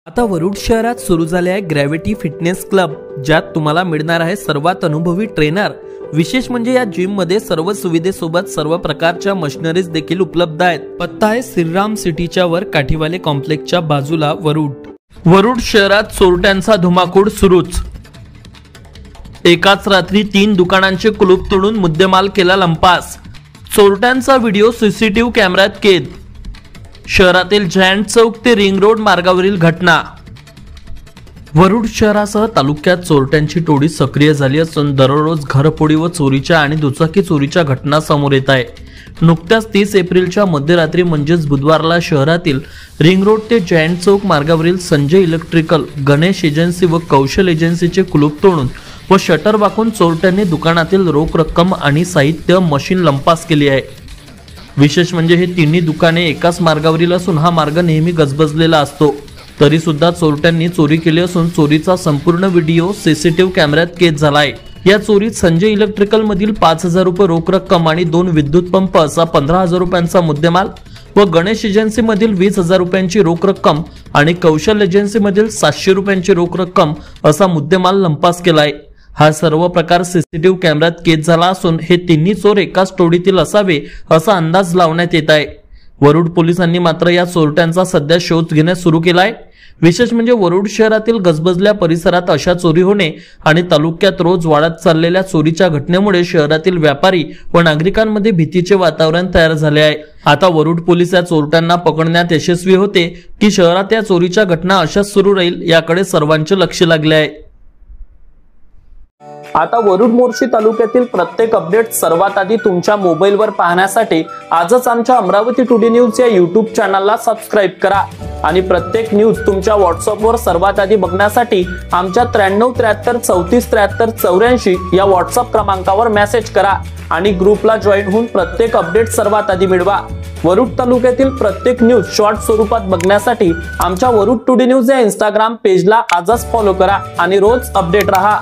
आता वरुड शहरात सुरू झाले आहे ग्रॅव्हिटी फिटनेस क्लब, ज्यात तुम्हाला मिळणार आहे सर्वात अनुभवी ट्रेनर। विशेष म्हणजे या जिम मध्ये सर्व सुविधेसोबत सर्व प्रकारच्या मशिनरीज देखील उपलब्ध आहेत। पत्ता आहे श्रीराम सिटीच्या वर काठीवाले कॉम्प्लेक्सच्या बाजूला वरुड शहरात चोरट्यांचा धुमाकूळ सुरूच। एकाच रात्री 3 दुकानांचे कुलूप तोडून मुद्देमाल केला लंपास। चोरट्यांचा व्हिडिओ सीसीटीव्ही कॅमेऱ्यात कैद। शहरातील जयंत चौक ते रिंग रोड मार्गावरील घटना। वरुड शहरासह तालुक्यात चोरट्यांची टोळी सक्रिय झाली असून दररोज घरफोडी व चोरीच्या आणि दुचाकी चोरीच्या घटना समोर येत आहे। नुकत्याच 30 एप्रिलच्या मध्यरात्री म्हणजेच बुधवारला शहरातील रिंग रोड ते जयंत चौक मार्गावरील संजय इलेक्ट्रिकल, गणेश एजन्सी व कौशल एजन्सीचे कुलूप तोडून व शटर वाकून चोरट्यांनी दुकानातील रोख रक्कम आणि साहित्य मशीन लंपास केली आहे। विशेष म्हणजे हे तिन्ही दुकाने एकाच मार्गावरील असून हा मार्ग नेहमी गजबजलेला असतो। तरी सुद्धा चोरट्यांनी चोरी केली असून चोरीचा संपूर्ण व्हिडिओ सीसीटीव्ही कॅमेऱ्यात कैद झालाय। या चोरीत संजय इलेक्ट्रिकल मधील 5000 रुपये रोख रक्कम आणि 2 विद्युत पंप असा 15000 रुपयांचा मुद्देमाल व गणेश एजन्सी मधील 20000 रुपयांची रोख रक्कम आणि कौशल एजन्सी मधील 700 रुपयांची रोख रक्कम असा मुद्देमाल लंपास केलाय। हा सर्व प्रकार सीसीटीव्ही कॅमेऱ्यात कैद झाला असून हे तिन्ही चोर एकाच टोळीतील असावे असा अंदाज लावण्यात येत आहे। वरुड पोलिसांनी मात्र या चोरट्यांचा सध्या शोध घेण्यास सुरू केलाय। विशेष म्हणजे वरुड शहरातील गजबजल्या परिसरात अशा चोरी होणे आणि तालुक्यात रोज वाढत चाललेल्या चोरीच्या घटनेमुळे शहरातील व्यापारी व नागरिकांमध्ये भीतीचे वातावरण तयार झाले आहे। आता वरुड पोलीस या चोरट्यांना पकडण्यात यशस्वी होते की शहरात या चोरीच्या घटना अशाच सुरू राहील याकडे सर्वांचे लक्ष लागले आहे। आता वरुड मोर्शी तालुक्यातील प्रत्येक अपडेट सर्वात आधी तुमच्या मोबाईलवर पाहण्यासाठी आजच आमच्या अमरावती टुडे न्यूज या YouTube चॅनलला सबस्क्राइब करा आणि प्रत्येक न्यूज तुमच्या व्हॉट्सअपवर सर्वात आधी बघण्यासाठी आमच्या 9373343384 या व्हॉट्सअप क्रमांकावर मेसेज करा आणि ग्रुपला जॉईन होऊन प्रत्येक अपडेट सर्वात आधी मिळवा। वरुड तालुक्यातील प्रत्येक न्यूज शॉर्ट स्वरूपात बघण्यासाठी आमच्या वरुड टुडे न्यूज या Instagram पेजला आजच फॉलो करा आणि रोज अपडेट रहा।